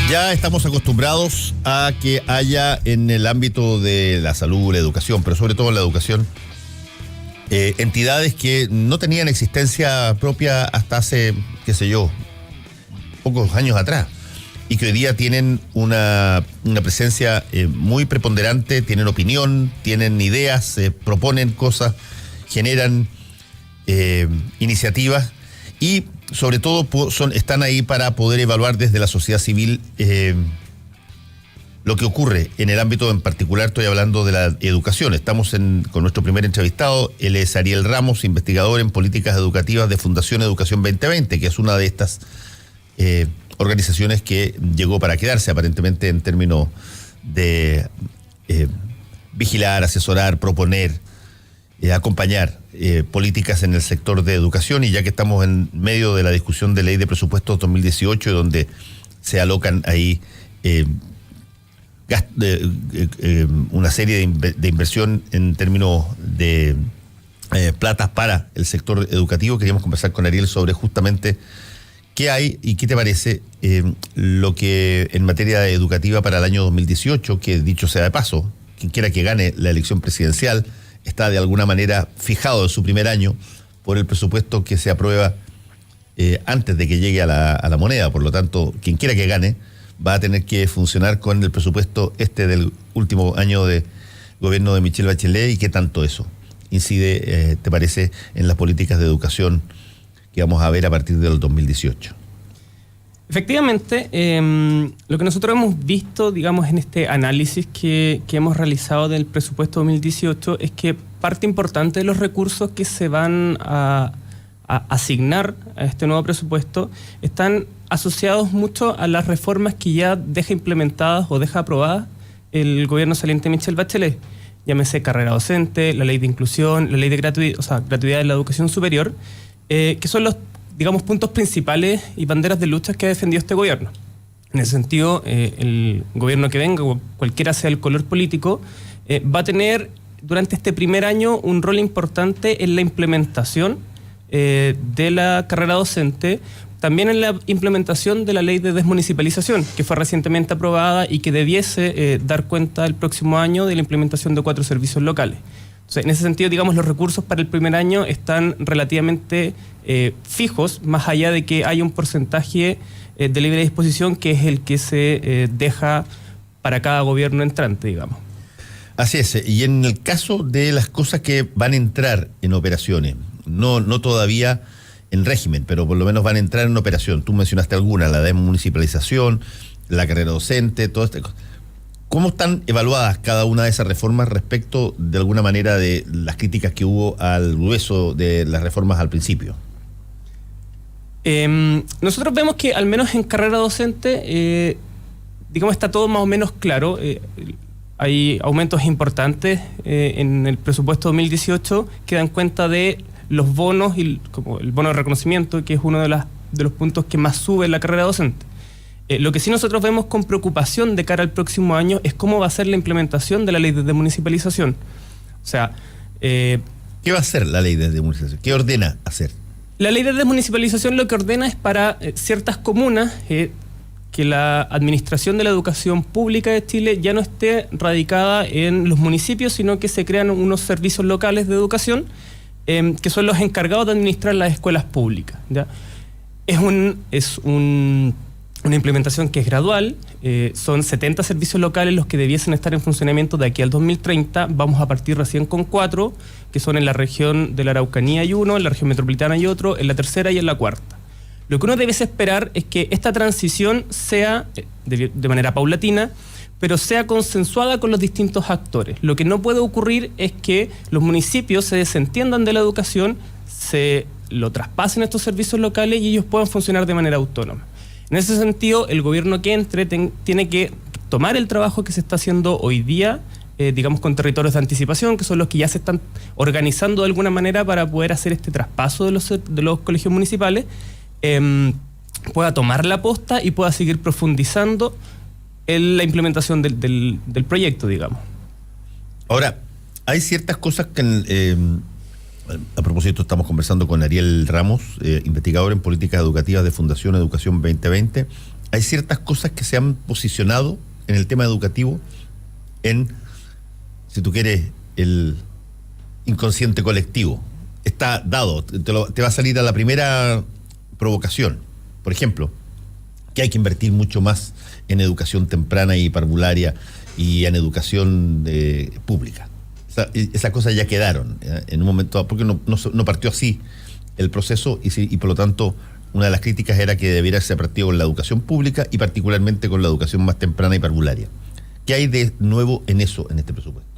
Ya estamos acostumbrados a que haya en el ámbito de la salud, la educación, pero sobre todo en la educación, entidades que no tenían existencia propia hasta hace, qué sé yo, pocos años atrás, y que hoy día tienen una presencia muy preponderante, tienen opinión, tienen ideas, proponen cosas, generan iniciativas y sobre todo están ahí para poder evaluar desde la sociedad civil lo que ocurre en el ámbito en particular. Estoy hablando de la educación. Estamos con nuestro primer entrevistado. Él es Ariel Ramos, investigador en políticas educativas de Fundación Educación 2020, que es una de estas organizaciones que llegó para quedarse, aparentemente, en términos de vigilar, asesorar, proponer, acompañar políticas en el sector de educación. Y ya que estamos en medio de la discusión de ley de presupuestos 2018, donde se alocan ahí una serie de inversión en términos de platas para el sector educativo, queríamos conversar con Ariel sobre justamente qué hay y qué te parece lo que en materia educativa para el año 2018, que dicho sea de paso, quien quiera que gane la elección presidencial está de alguna manera fijado en su primer año por el presupuesto que se aprueba antes de que llegue a la moneda. Por lo tanto, quien quiera que gane va a tener que funcionar con el presupuesto del último año de gobierno de Michelle Bachelet. ¿Y qué tanto eso incide, te parece, en las políticas de educación que vamos a ver a partir del 2018? Efectivamente, lo que nosotros hemos visto, digamos, en este análisis que hemos realizado del presupuesto 2018 es que parte importante de los recursos que se van a asignar a este nuevo presupuesto están asociados mucho a las reformas que ya deja implementadas o deja aprobadas el gobierno saliente de Michelle Bachelet. Llámese carrera docente, la ley de inclusión, la ley de gratuidad de la educación superior, que son los, digamos, puntos principales y banderas de lucha que ha defendido este gobierno. En ese sentido, el gobierno que venga, cualquiera sea el color político, va a tener durante este primer año un rol importante en la implementación de la carrera docente, también en la implementación de la ley de desmunicipalización, que fue recientemente aprobada y que debiese dar cuenta el próximo año de la implementación de 4 servicios locales. Entonces, en ese sentido, digamos, los recursos para el primer año están relativamente fijos, más allá de que hay un porcentaje de libre disposición que es el que se deja para cada gobierno entrante, digamos. Así es, y en el caso de las cosas que van a entrar en operaciones, no todavía en régimen, pero por lo menos van a entrar en operación. Tú mencionaste algunas, la desmunicipalización, la carrera docente, todo esto. ¿Cómo están evaluadas cada una de esas reformas respecto, de alguna manera, de las críticas que hubo al grueso de las reformas al principio? Nosotros vemos que al menos en carrera docente, digamos, está todo más o menos claro. Hay aumentos importantes en el presupuesto 2018 que dan cuenta de los bonos, como el bono de reconocimiento, que es uno de los puntos que más sube en la carrera docente. Lo que sí nosotros vemos con preocupación de cara al próximo año es cómo va a ser la implementación de la ley de desmunicipalización. O sea, ¿qué va a hacer la ley de desmunicipalización? ¿Qué ordena hacer? La ley de desmunicipalización lo que ordena es para ciertas comunas que la administración de la educación pública de Chile ya no esté radicada en los municipios, sino que se crean unos servicios locales de educación que son los encargados de administrar las escuelas públicas, ¿ya? Es una implementación que es gradual. Son 70 servicios locales los que debiesen estar en funcionamiento de aquí al 2030. Vamos a partir recién con 4, que son en la región de la Araucanía hay uno, en la región metropolitana hay otro, en la tercera y en la cuarta. Lo que uno debe esperar es que esta transición sea de manera paulatina, pero sea consensuada con los distintos actores. Lo que no puede ocurrir es que los municipios se desentiendan de la educación, se lo traspasen a estos servicios locales y ellos puedan funcionar de manera autónoma. En ese sentido, el gobierno que entre tiene que tomar el trabajo que se está haciendo hoy día, digamos, con territorios de anticipación, que son los que ya se están organizando de alguna manera para poder hacer este traspaso de los colegios municipales, pueda tomar la posta y pueda seguir profundizando en la implementación del proyecto, digamos. Ahora, hay ciertas cosas que a propósito, estamos conversando con Ariel Ramos, investigador en políticas educativas de Fundación Educación 2020. hay ciertas cosas que se han posicionado en el tema educativo en, si tú quieres, el inconsciente colectivo. Está dado, te va a salir a la primera provocación. Por ejemplo, que hay que invertir mucho más en educación temprana y parvularia y en educación pública. Esas cosas ya quedaron en un momento, porque no partió así el proceso y por lo tanto una de las críticas era que debiera ser partido con la educación pública y particularmente con la educación más temprana y parvularia. ¿Qué hay de nuevo en eso, en este presupuesto?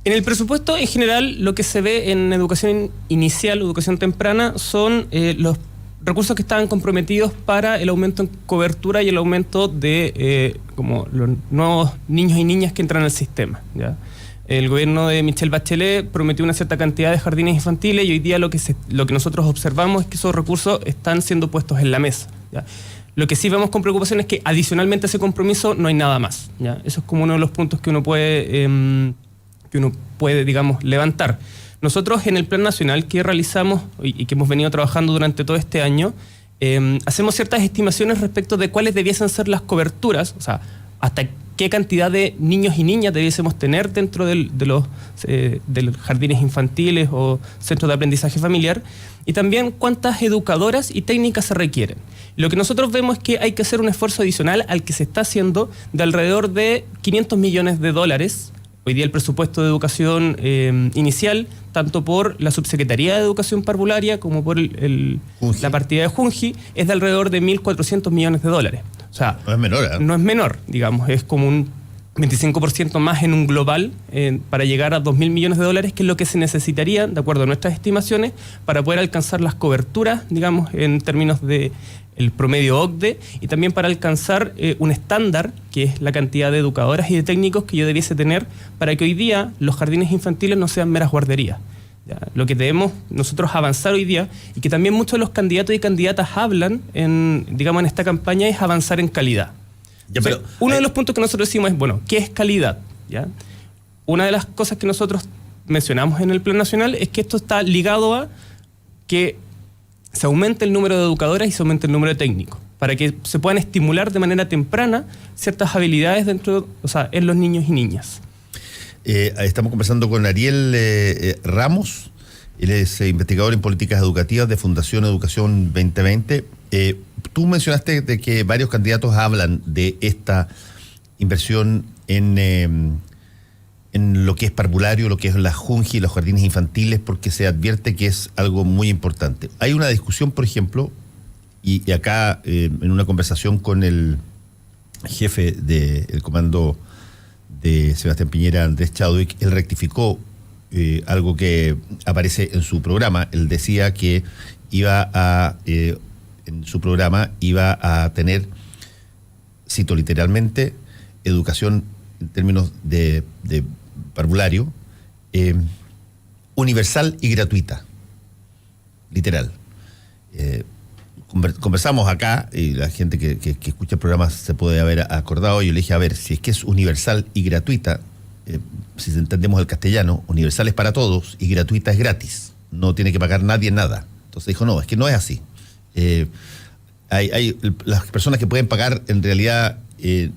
En el presupuesto, en general, lo que se ve en educación inicial, educación temprana, son los recursos que estaban comprometidos para el aumento en cobertura y el aumento de como los nuevos niños y niñas que entran al sistema, ¿ya? El gobierno de Michelle Bachelet prometió una cierta cantidad de jardines infantiles y hoy día lo que nosotros observamos es que esos recursos están siendo puestos en la mesa, ¿ya? Lo que sí vemos con preocupación es que adicionalmente a ese compromiso no hay nada más, ¿ya? Eso es como uno de los puntos que uno puede, digamos, levantar. Nosotros en el Plan Nacional que realizamos y que hemos venido trabajando durante todo este año, hacemos ciertas estimaciones respecto de cuáles debiesen ser las coberturas, o sea, hasta qué cantidad de niños y niñas debiésemos tener dentro de los jardines infantiles o centros de aprendizaje familiar, y también cuántas educadoras y técnicas se requieren. Lo que nosotros vemos es que hay que hacer un esfuerzo adicional al que se está haciendo de alrededor de $500 millones. Hoy día el presupuesto de educación inicial, tanto por la Subsecretaría de Educación Parvularia como por la partida de Junji, es de alrededor de $1.400 millones. O sea, no es menor, ¿eh? No es menor, digamos, es como un 25% más en un global para llegar a $2.000 millones, que es lo que se necesitaría, de acuerdo a nuestras estimaciones, para poder alcanzar las coberturas, digamos, en términos de el promedio OCDE, y también para alcanzar un estándar, que es la cantidad de educadoras y de técnicos que yo debiese tener para que hoy día los jardines infantiles no sean meras guarderías. ¿Ya? Lo que debemos nosotros avanzar hoy día, y que también muchos de los candidatos y candidatas hablan en esta campaña, es avanzar en calidad. Ya, pero, uno de los puntos que nosotros decimos es, bueno, ¿qué es calidad? ¿Ya? Una de las cosas que nosotros mencionamos en el Plan Nacional es que esto está ligado a que se aumente el número de educadoras y se aumente el número de técnicos, para que se puedan estimular de manera temprana ciertas habilidades en los niños y niñas. Estamos conversando con Ariel Ramos, él es investigador en políticas educativas de Fundación Educación 2020. Tú mencionaste de que varios candidatos hablan de esta inversión en lo que es parvulario, lo que es la Junji y los jardines infantiles, porque se advierte que es algo muy importante. Hay una discusión, por ejemplo, y acá en una conversación con el jefe del comando de Sebastián Piñera, Andrés Chadwick, él rectificó algo que aparece en su programa. Él decía que en su programa iba a tener, cito literalmente, educación en términos de parvulario, universal y gratuita, literal. Conversamos acá, y la gente que escucha el programa se puede haber acordado. Yo le dije, a ver, si es que es universal y gratuita, si entendemos el castellano, universal es para todos y gratuita es gratis, no tiene que pagar nadie nada. Entonces dijo, no, es que no es así. Las personas que pueden pagar en realidad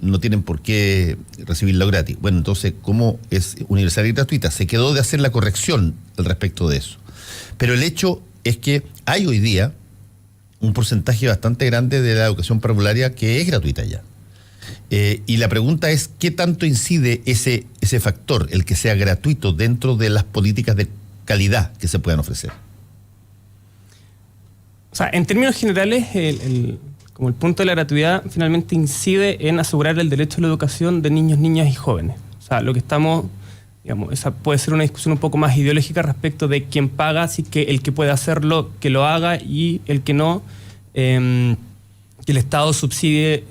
no tienen por qué recibirlo gratis. Bueno, entonces, ¿cómo es universal y gratuita? Se quedó de hacer la corrección al respecto de eso. Pero el hecho es que hay hoy día un porcentaje bastante grande de la educación parvularia que es gratuita ya. Y la pregunta es, ¿qué tanto incide ese factor, el que sea gratuito, dentro de las políticas de calidad que se puedan ofrecer? O sea, en términos generales, como el punto de la gratuidad finalmente incide en asegurar el derecho a la educación de niños, niñas y jóvenes. O sea, lo que estamos, digamos, esa puede ser una discusión un poco más ideológica respecto de quién paga, así que el que puede hacerlo, que lo haga, y el que no, que el Estado subsidie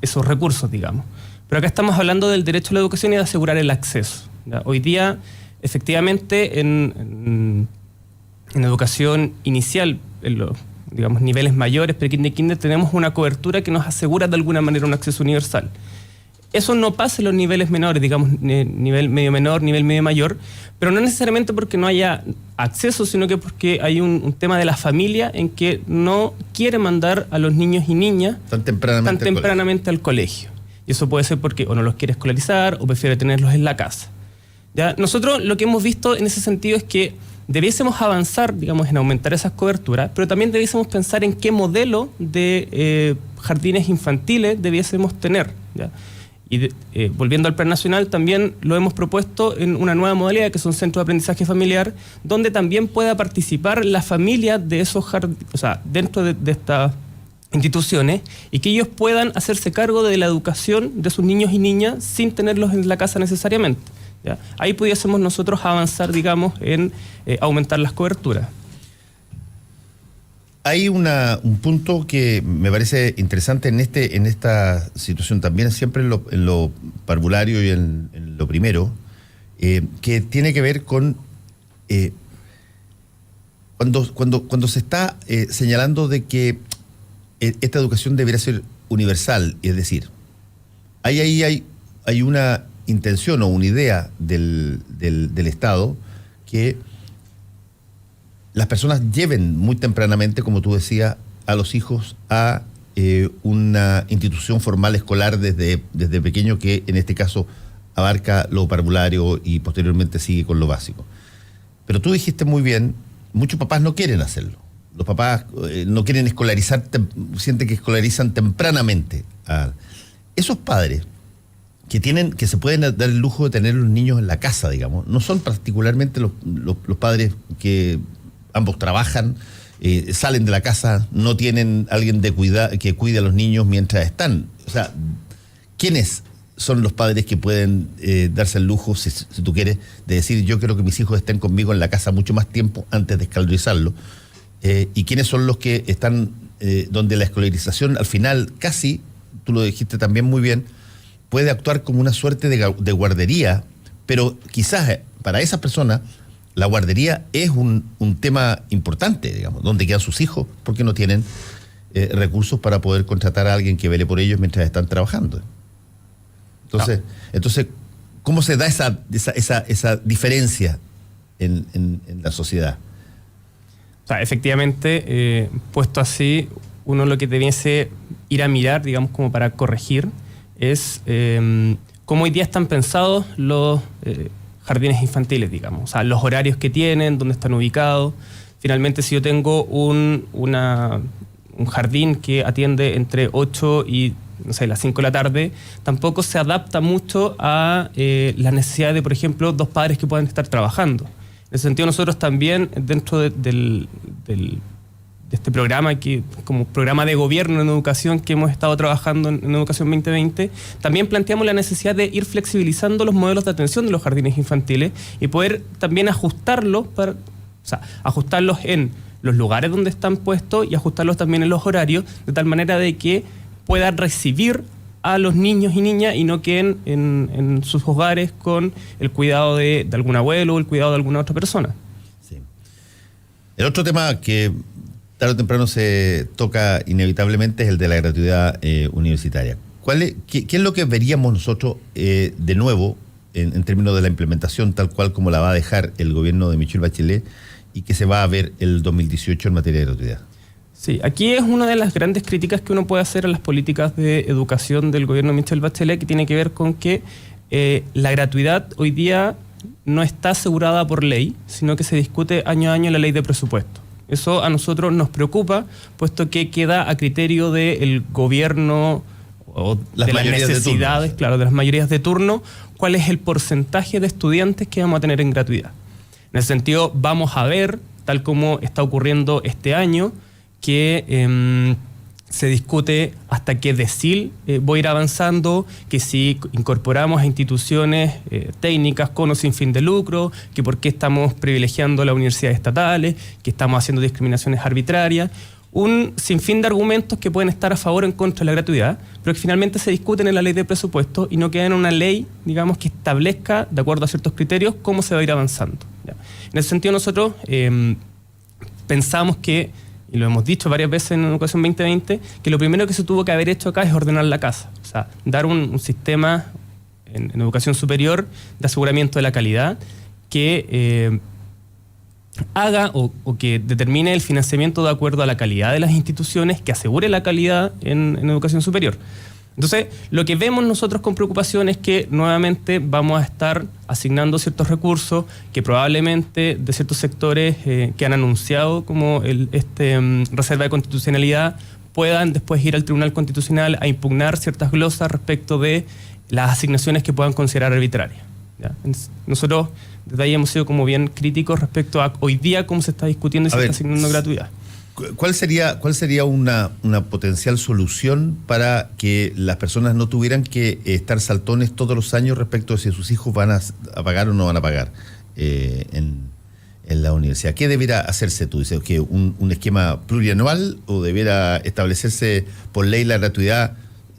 esos recursos, digamos. Pero acá estamos hablando del derecho a la educación y de asegurar el acceso, ¿ya? Hoy día, efectivamente, en educación inicial, en los, digamos, niveles mayores, pre-kinder, kinder, tenemos una cobertura que nos asegura de alguna manera un acceso universal. eso no pasa en los niveles menores, digamos, nivel medio menor, nivel medio mayor, pero no necesariamente porque no haya acceso, sino que porque hay un tema de la familia en que no quiere mandar a los niños y niñas tan tempranamente al colegio. Y eso puede ser porque o no los quiere escolarizar o prefiere tenerlos en la casa. ¿Ya? Nosotros lo que hemos visto en ese sentido es que debiésemos avanzar, digamos, en aumentar esas coberturas, pero también debiésemos pensar en qué modelo de jardines infantiles debiésemos tener, ¿ya? Y volviendo al Plan Nacional, también lo hemos propuesto en una nueva modalidad que son centros de aprendizaje familiar, donde también pueda participar la familia de esos jardines, o sea, dentro de estas instituciones, y que ellos puedan hacerse cargo de la educación de sus niños y niñas sin tenerlos en la casa necesariamente, ¿ya? Ahí pudiésemos nosotros avanzar, digamos, en aumentar las coberturas. Hay un punto que me parece interesante en esta situación también, siempre en lo parvulario y en lo primero, que tiene que ver con cuando se está señalando de que esta educación debería ser universal, es decir, hay una intención o una idea del Estado que las personas lleven muy tempranamente, como tú decías, a los hijos a una institución formal escolar desde pequeño, que en este caso abarca lo parvulario y posteriormente sigue con lo básico. Pero tú dijiste muy bien, muchos papás no quieren hacerlo. Los papás no quieren escolarizar, sienten que escolarizan tempranamente. Esos padres que se pueden dar el lujo de tener los niños en la casa, digamos, no son particularmente los padres que ambos trabajan, salen de la casa, no tienen alguien que cuide a los niños mientras están. O sea, ¿quiénes son los padres que pueden darse el lujo, si tú quieres, de decir yo quiero que mis hijos estén conmigo en la casa mucho más tiempo antes de escolarizarlo? ¿Y quiénes son los que están donde la escolarización al final casi, tú lo dijiste también muy bien, puede actuar como una suerte de guardería, pero quizás para esas personas la guardería es un tema importante, digamos, donde quedan sus hijos porque no tienen recursos para poder contratar a alguien que vele por ellos mientras están trabajando. Entonces, ¿cómo se da esa diferencia en la sociedad? O sea, efectivamente, puesto así, uno lo que debiese ir a mirar, digamos, como para corregir, es cómo hoy día están pensados los jardines infantiles, digamos. O sea, los horarios que tienen, dónde están ubicados. Finalmente, si yo tengo un jardín que atiende entre 8 y las 5 de la tarde, tampoco se adapta mucho a las necesidades de, por ejemplo, dos padres que puedan estar trabajando. En ese sentido, nosotros también, dentro de este programa, que como programa de gobierno en educación que hemos estado trabajando en Educación 2020, también planteamos la necesidad de ir flexibilizando los modelos de atención de los jardines infantiles y poder también ajustarlos en los lugares donde están puestos y ajustarlos también en los horarios, de tal manera de que puedan recibir a los niños y niñas y no queden en sus hogares con el cuidado de algún abuelo o el cuidado de alguna otra persona. Sí. El otro tema que tarde o temprano se toca inevitablemente es el de la gratuidad universitaria. ¿Qué es lo que veríamos nosotros de nuevo en términos de la implementación tal cual como la va a dejar el gobierno de Michelle Bachelet y que se va a ver el 2018 en materia de gratuidad? Sí, aquí es una de las grandes críticas que uno puede hacer a las políticas de educación del gobierno de Michelle Bachelet, que tiene que ver con que la gratuidad hoy día no está asegurada por ley, sino que se discute año a año la ley de presupuesto. Eso a nosotros nos preocupa, puesto que queda a criterio del gobierno o de las necesidades, claro, de las mayorías de turno, cuál es el porcentaje de estudiantes que vamos a tener en gratuidad. En ese sentido, vamos a ver, tal como está ocurriendo este año, que se discute hasta qué decil voy a ir avanzando, que si incorporamos a instituciones técnicas con o sin fin de lucro, que por qué estamos privilegiando a las universidades estatales, que estamos haciendo discriminaciones arbitrarias, un sinfín de argumentos que pueden estar a favor o en contra de la gratuidad, pero que finalmente se discuten en la ley de presupuesto y no quedan en una ley, digamos, que establezca, de acuerdo a ciertos criterios, cómo se va a ir avanzando. ¿Ya? En ese sentido, nosotros pensamos que y lo hemos dicho varias veces en Educación 2020, que lo primero que se tuvo que haber hecho acá es ordenar la casa. O sea, dar un sistema en educación superior de aseguramiento de la calidad que haga o que determine el financiamiento de acuerdo a la calidad de las instituciones, que asegure la calidad en educación superior. Entonces, lo que vemos nosotros con preocupación es que nuevamente vamos a estar asignando ciertos recursos que probablemente de ciertos sectores que han anunciado como reserva de constitucionalidad puedan después ir al Tribunal Constitucional a impugnar ciertas glosas respecto de las asignaciones que puedan considerar arbitrarias, ¿ya? Nosotros desde ahí hemos sido como bien críticos respecto a hoy día cómo se está discutiendo y se está asignando gratuidad. ¿Cuál sería una potencial solución para que las personas no tuvieran que estar saltones todos los años respecto de si sus hijos van a pagar o no van a pagar en la universidad? ¿Qué debiera hacerse, tú dices? ¿Que un esquema plurianual o debiera establecerse por ley la gratuidad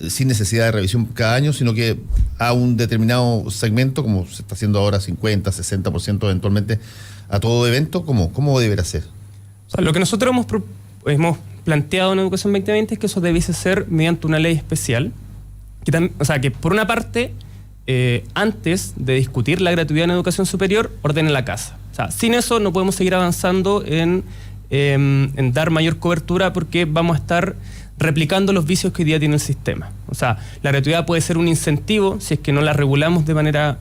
sin necesidad de revisión cada año, sino que a un determinado segmento, como se está haciendo ahora, 50, 60% eventualmente, a todo evento? ¿Cómo debería ser? O sea, lo que nosotros hemos planteado en Educación 2020 es que eso debiese ser mediante una ley especial, que por una parte, antes de discutir la gratuidad en educación superior, ordene la casa. O sea, sin eso no podemos seguir avanzando en dar mayor cobertura, porque vamos a estar replicando los vicios que hoy día tiene el sistema. O sea, la gratuidad puede ser un incentivo si es que no la regulamos de manera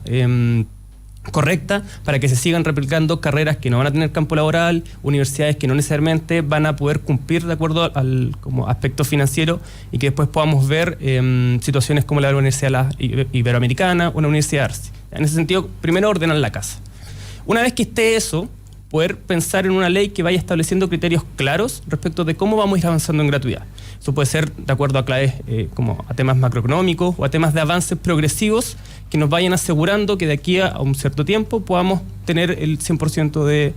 correcta para que se sigan replicando carreras que no van a tener campo laboral, universidades que no necesariamente van a poder cumplir de acuerdo al como aspecto financiero, y que después podamos ver situaciones como la de la Universidad Iberoamericana o la Universidad de Arce. En ese sentido, primero ordenar la casa. Una vez que esté eso, poder pensar en una ley que vaya estableciendo criterios claros respecto de cómo vamos a ir avanzando en gratuidad. Eso puede ser de acuerdo a claves como a temas macroeconómicos o a temas de avances progresivos que nos vayan asegurando que de aquí a un cierto tiempo podamos tener el 100% de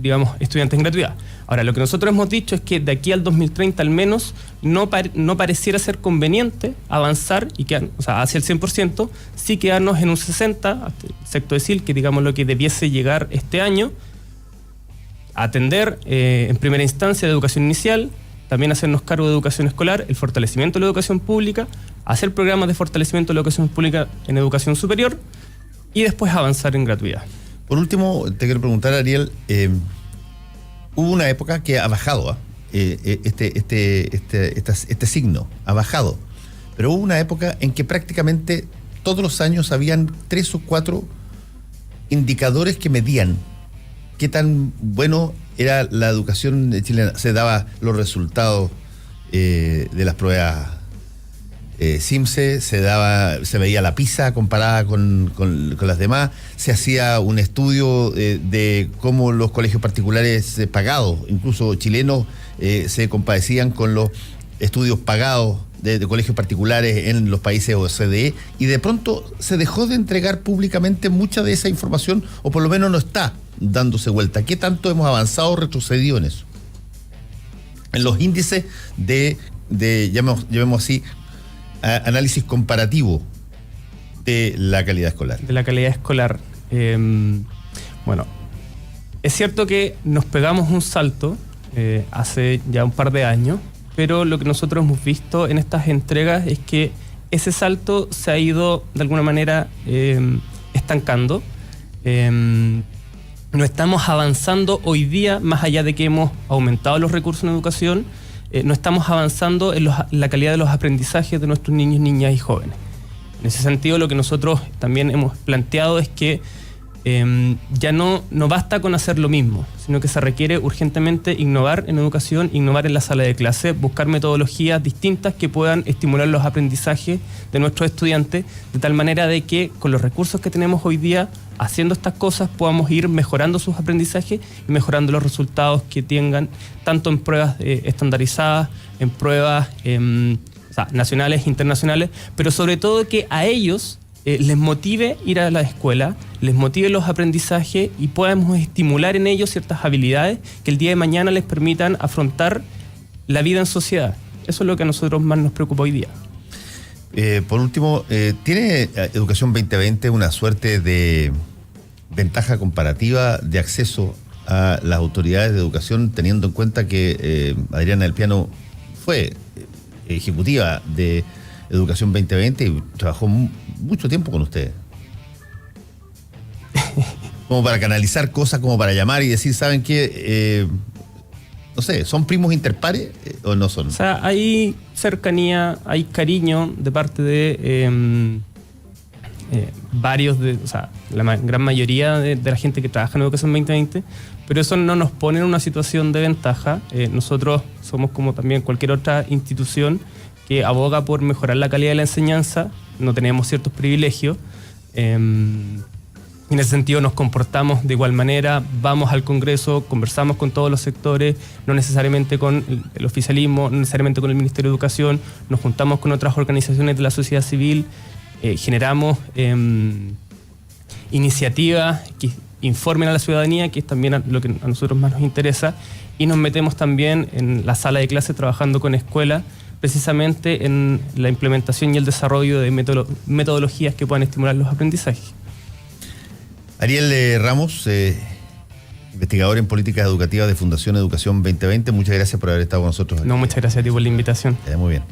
digamos, estudiantes en gratuidad. Ahora, lo que nosotros hemos dicho es que de aquí al 2030 al menos no pareciera ser conveniente avanzar y hacia el 100%, sí quedarnos en un 60%, excepto decir que digamos lo que debiese llegar este año, atender en primera instancia la educación inicial, también hacernos cargo de educación escolar, el fortalecimiento de la educación pública, hacer programas de fortalecimiento de la educación pública en educación superior y después avanzar en gratuidad. Por último, te quiero preguntar, Ariel, hubo una época que ha bajado, este signo ha bajado, pero hubo una época en que prácticamente todos los años habían 3 o 4 indicadores que medían qué tan bueno era la educación chilena. Se daba los resultados de las pruebas CIMSE, se veía la PISA comparada con las demás, se hacía un estudio de cómo los colegios particulares pagados, incluso chilenos, se compadecían con los estudios pagados de colegios particulares en los países OCDE, y de pronto se dejó de entregar públicamente mucha de esa información, o por lo menos no está dándose vuelta. ¿Qué tanto hemos avanzado o retrocedido en eso? En los índices de llamemos así, análisis comparativo de la calidad escolar. De la calidad escolar. Bueno, es cierto que nos pegamos un salto hace ya un par de años, pero lo que nosotros hemos visto en estas entregas es que ese salto se ha ido de alguna manera estancando. No estamos avanzando hoy día, más allá de que hemos aumentado los recursos en educación, no estamos avanzando en la calidad de los aprendizajes de nuestros niños, niñas y jóvenes. En ese sentido, lo que nosotros también hemos planteado es que ya no basta con hacer lo mismo, sino que se requiere urgentemente innovar en educación, innovar en la sala de clase, buscar metodologías distintas que puedan estimular los aprendizajes de nuestros estudiantes, de tal manera de que con los recursos que tenemos hoy día, haciendo estas cosas, podamos ir mejorando sus aprendizajes y mejorando los resultados que tengan, tanto en pruebas estandarizadas, en pruebas nacionales e internacionales, pero sobre todo que a ellos les motive ir a la escuela, les motive los aprendizajes y podamos estimular en ellos ciertas habilidades que el día de mañana les permitan afrontar la vida en sociedad. Eso es lo que a nosotros más nos preocupa hoy día. Por último, ¿tiene Educación 2020 una suerte de ventaja comparativa de acceso a las autoridades de educación, teniendo en cuenta que Adriana del Piano fue ejecutiva de Educación 2020 y trabajó mucho tiempo con ustedes? Como para canalizar cosas, como para llamar y decir, ¿saben qué? No sé, ¿son primos interpares o no son? O sea, hay cercanía, hay cariño de parte de varios, o sea, la gran mayoría de la gente que trabaja en Educación 2020, pero eso no nos pone en una situación de ventaja. Nosotros somos como también cualquier otra institución que aboga por mejorar la calidad de la enseñanza, no tenemos ciertos privilegios. En ese sentido nos comportamos de igual manera, vamos al Congreso, conversamos con todos los sectores, no necesariamente con el oficialismo, no necesariamente con el Ministerio de Educación, nos juntamos con otras organizaciones de la sociedad civil, generamos iniciativas que informen a la ciudadanía, que es también lo que a nosotros más nos interesa, y nos metemos también en la sala de clase trabajando con escuelas, precisamente en la implementación y el desarrollo de metodologías que puedan estimular los aprendizajes. Ariel Ramos, investigador en políticas educativas de Fundación Educación 2020, muchas gracias por haber estado con nosotros aquí. No, muchas gracias a ti por la invitación. Muy bien.